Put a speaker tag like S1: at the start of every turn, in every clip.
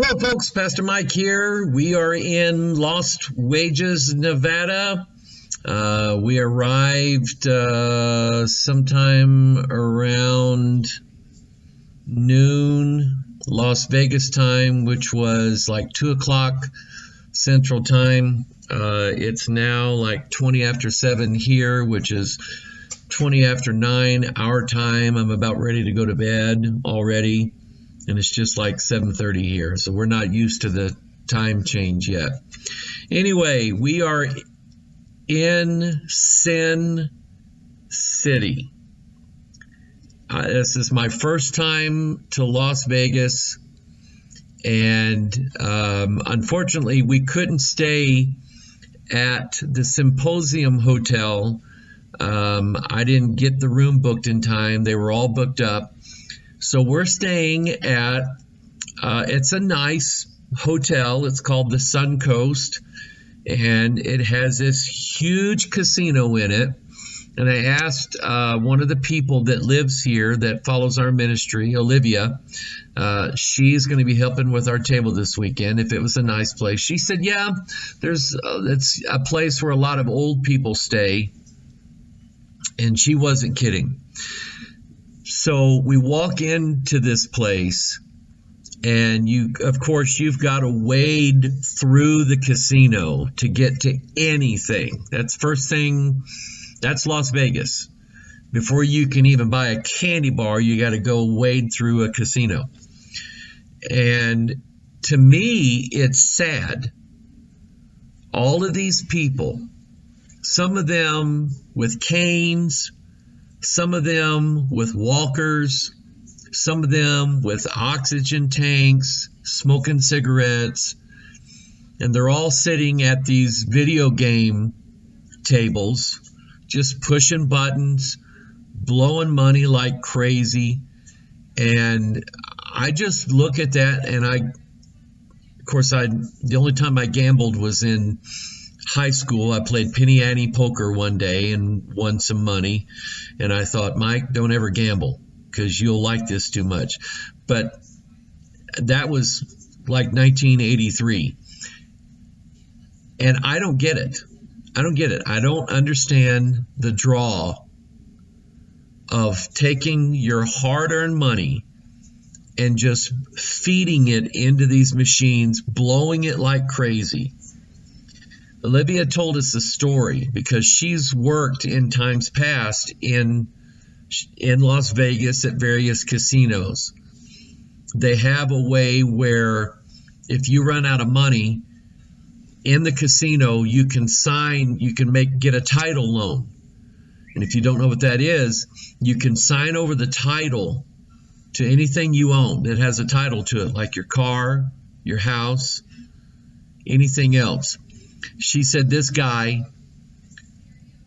S1: Hello, folks. Pastor Mike here. We are in Lost Wages, Nevada. We arrived sometime around noon Las Vegas time, which was like 2 o'clock Central Time. It's now like 20 after 7 here, which is 20 after 9 our time. I'm about ready to go to bed already. And it's just like 7:30 here, so we're not used to the time change yet. Anyway, we are in Sin City. This is my first time to Las Vegas, and unfortunately, we couldn't stay at the Symposium Hotel. I didn't get the room booked in time. They were all booked up. So we're staying at, it's a nice hotel. It's called the Suncoast, and it has this huge casino in it. And I asked one of the people that lives here that follows our ministry, Olivia, she's going to be helping with our table this weekend, if it was a nice place. She said, yeah, it's a place where a lot of old people stay, and she wasn't kidding. So we walk into this place, and of course, you've got to wade through the casino to get to anything. That's first thing. That's Las Vegas. Before you can even buy a candy bar, you got to go wade through a casino. And to me, it's sad. All of these people, some of them with canes, some of them with walkers, some of them with oxygen tanks, smoking cigarettes, and they're all sitting at these video game tables, just pushing buttons, blowing money like crazy. And I just look at that, and the only time I gambled was in high school. I played penny ante poker one day and won some money, and I thought, Mike, don't ever gamble because you'll like this too much. But that was like 1983, and I don't get it. I don't understand the draw of taking your hard-earned money and just feeding it into these machines, blowing it like crazy. Olivia told us a story because she's worked in times past in Las Vegas at various casinos. They have a way where if you run out of money in the casino, you can get a title loan. And if you don't know what that is, you can sign over the title to anything you own that has a title to it, like your car, your house, anything else. She said this guy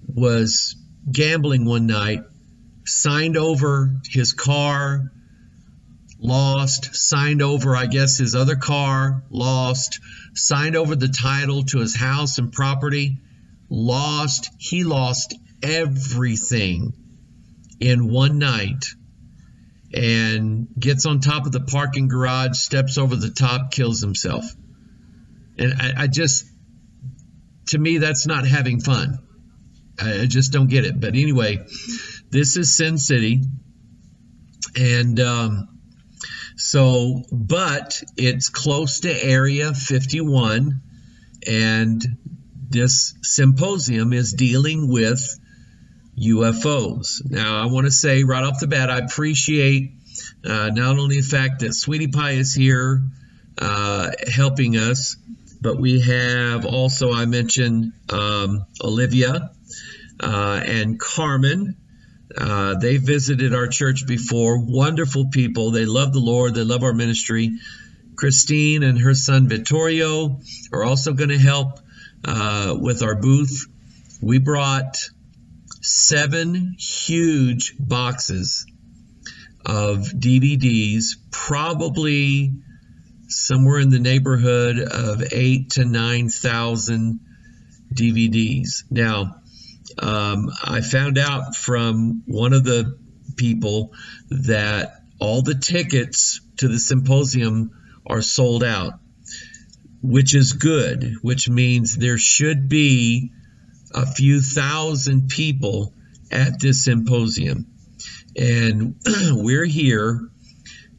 S1: was gambling one night, signed over his car, lost, signed over, I guess, his other car, lost, signed over the title to his house and property, lost. He lost everything in one night and gets on top of the parking garage, steps over the top, kills himself. And I just... to me, that's not having fun. I just don't get it. But anyway, this is Sin City. And but it's close to Area 51. And this symposium is dealing with UFOs. Now, I want to say right off the bat, I appreciate not only the fact that Sweetie Pie is here helping us, but we have also, I mentioned Olivia and Carmen. They visited our church before. Wonderful people. They love the Lord. They love our ministry. Christine and her son Vittorio are also going to help with our booth. We brought 7 huge boxes of DVDs, probably somewhere in the neighborhood of 8,000 to 9,000 DVDs. Now, I found out from one of the people that all the tickets to the symposium are sold out, which is good, which means there should be a few thousand people at this symposium. And we're here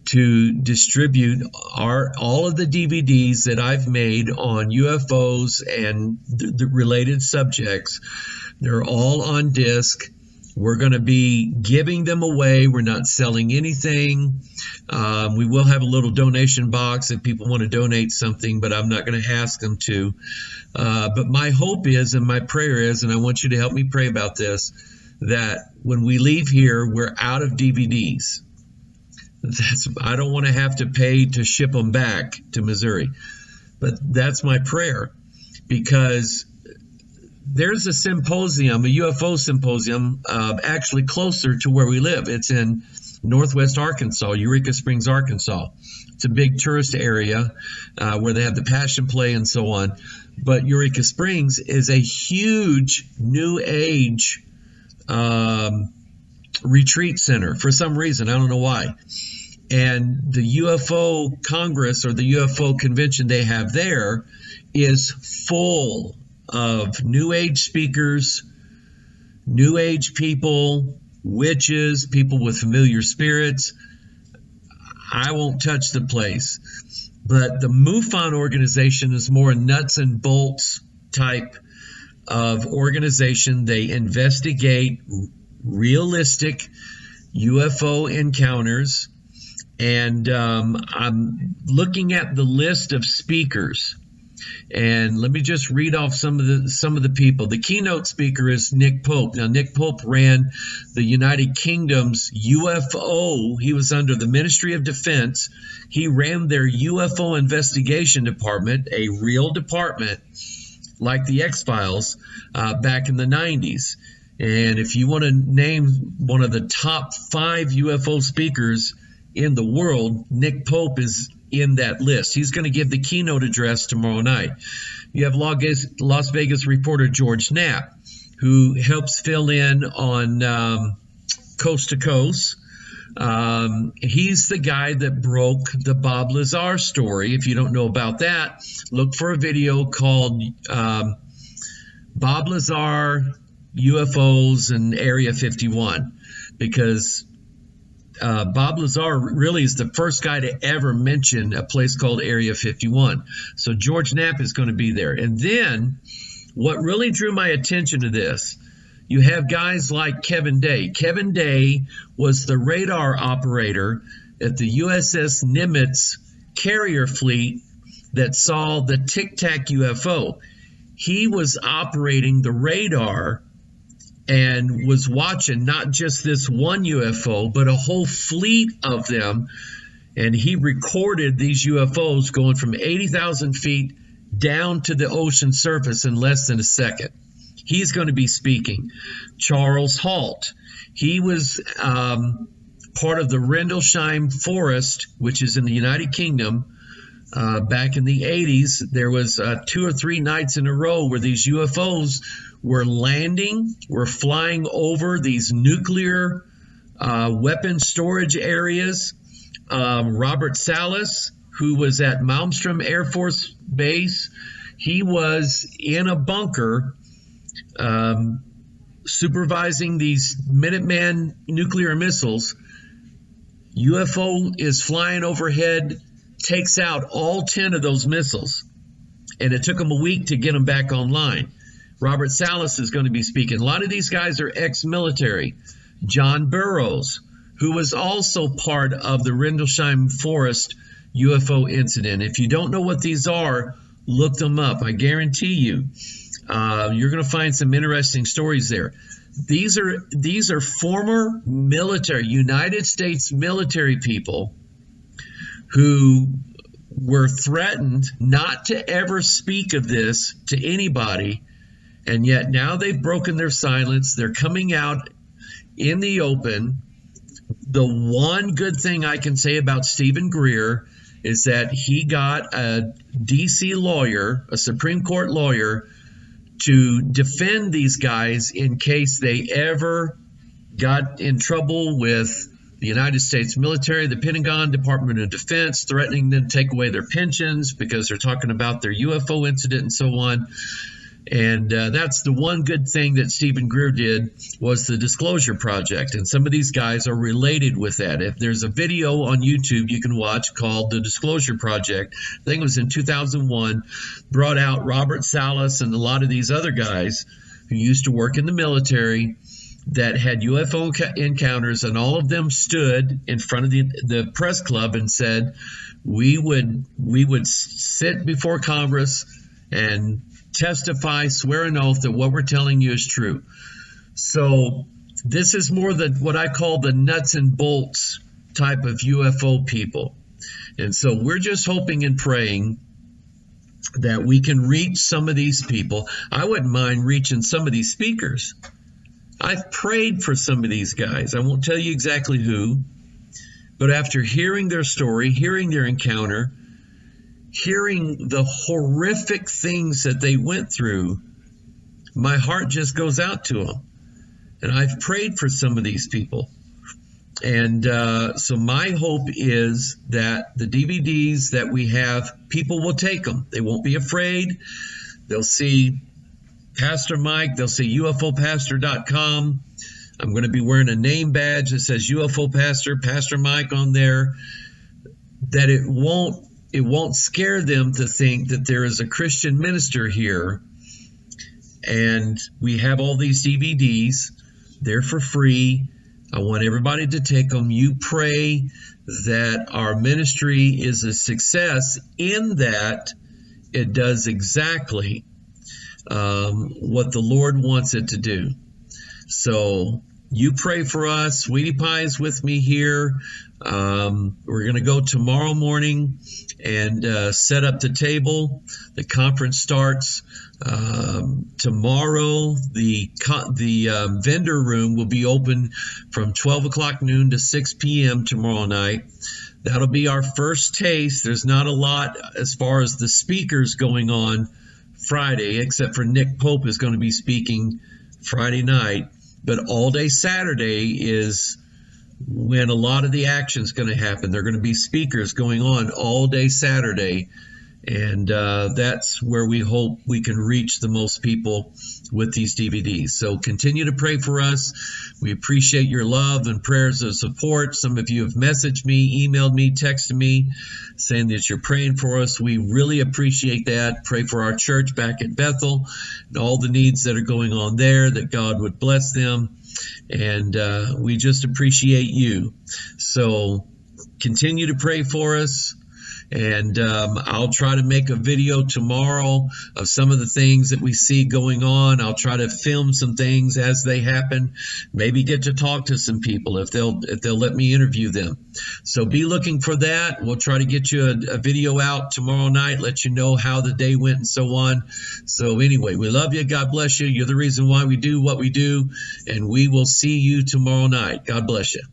S1: to distribute all of the DVDs that I've made on UFOs and the related subjects. They're all on disc. We're going to be giving them away. We're not selling anything. We will have a little donation box if people want to donate something, but I'm not going to ask them to. But my hope is, and my prayer is, and I want you to help me pray about this, that when we leave here, we're out of DVDs. I don't want to have to pay to ship them back to Missouri. But that's my prayer, because there's a symposium, a UFO symposium, actually closer to where we live. It's in northwest Arkansas, Eureka Springs, Arkansas. It's a big tourist area where they have the Passion Play and so on. But Eureka Springs is a huge New Age retreat center for some reason. I don't know why. And the UFO Congress, or the UFO convention they have there, is full of New Age speakers, New Age people, witches, people with familiar spirits. I won't touch the place. But the MUFON organization is more nuts and bolts type of organization. They investigate realistic UFO encounters. And I'm looking at the list of speakers, and let me just read off some of the people. The keynote speaker is Nick Pope. Now, Nick Pope ran the United Kingdom's UFO. He was under the Ministry of Defense. He ran their UFO investigation department, a real department like the X-Files back in the 90s. And if you want to name one of the top 5 UFO speakers in the world, Nick Pope is in that list. He's going to give the keynote address tomorrow night. You have Las Vegas reporter George Knapp, who helps fill in on Coast to Coast. He's the guy that broke the Bob Lazar story. If you don't know about that, look for a video called Bob Lazar, UFOs, and Area 51, because Bob Lazar really is the first guy to ever mention a place called Area 51. So George Knapp is going to be there. And then what really drew my attention to this, you have guys like Kevin Day. Kevin Day was the radar operator at the USS Nimitz carrier fleet that saw the Tic Tac UFO. He was operating the radar and was watching not just this one UFO, but a whole fleet of them. And he recorded these UFOs going from 80,000 feet down to the ocean surface in less than a second. He's going to be speaking. Charles Halt. He was part of the Rendlesham Forest, which is in the United Kingdom. Back in the 80s, there was 2 or 3 nights in a row where these UFOs were landing, were flying over these nuclear weapon storage areas. Robert Salas, who was at Malmstrom Air Force Base, he was in a bunker supervising these Minuteman nuclear missiles. UFO is flying overhead, takes out all 10 of those missiles, and it took them a week to get them back online. Robert Salas is going to be speaking. A lot of these guys are ex-military. John Burroughs, who was also part of the Rendlesham Forest UFO incident. If you don't know what these are, look them up. I guarantee you, you're going to find some interesting stories there. These are former military, United States military people who were threatened not to ever speak of this to anybody, and yet now they've broken their silence. They're coming out in the open. The one good thing I can say about Stephen Greer is that he got a D.C. lawyer, a Supreme Court lawyer, to defend these guys in case they ever got in trouble with the United States military, the Pentagon, Department of Defense, threatening them to take away their pensions because they're talking about their UFO incident and so on. And that's the one good thing that Stephen Greer did, was the Disclosure Project. And some of these guys are related with that. If there's a video on YouTube you can watch called The Disclosure Project, I think it was in 2001, brought out Robert Salas and a lot of these other guys who used to work in the military that had UFO encounters, and all of them stood in front of the press club and said, we would sit before Congress and testify, swear an oath that what we're telling you is true. So this is more what I call the nuts and bolts type of UFO people. And so we're just hoping and praying that we can reach some of these people. I wouldn't mind reaching some of these speakers. I've prayed for some of these guys. I won't tell you exactly who, but after hearing their story, hearing their encounter, hearing the horrific things that they went through, my heart just goes out to them. And I've prayed for some of these people. And so my hope is that the DVDs that we have, people will take them. They won't be afraid. They'll see Pastor Mike. They'll see UFOpastor.com. I'm going to be wearing a name badge that says UFO Pastor, Pastor Mike on there. That it won't scare them to think that there is a Christian minister here. And we have all these DVDs. They're for free. I want everybody to take them. You pray that our ministry is a success, in that it does exactly what the Lord wants it to do. So you pray for us. Sweetie Pie is with me here. We're going to go tomorrow morning and set up the table. The conference starts tomorrow. The vendor room will be open from 12 o'clock noon to 6 p.m. tomorrow night. That'll be our first taste. There's not a lot as far as the speakers going on Friday, except for Nick Pope is going to be speaking Friday night. But all day Saturday is when a lot of the action is going to happen. There are going to be speakers going on all day Saturday. And that's where we hope we can reach the most people with these DVDs. So continue to pray for us. We appreciate your love and prayers of support. Some of you have messaged me, emailed me, texted me, saying that you're praying for us. We really appreciate that. Pray for our church back at Bethel and all the needs that are going on there, that God would bless them. And we just appreciate you. So continue to pray for us. And I'll try to make a video tomorrow of some of the things that we see going on. I'll try to film some things as they happen. Maybe get to talk to some people if they'll let me interview them. So be looking for that. We'll try to get you a video out tomorrow night, let you know how the day went and so on. So anyway, we love you. God bless you. You're the reason why we do what we do. And we will see you tomorrow night. God bless you.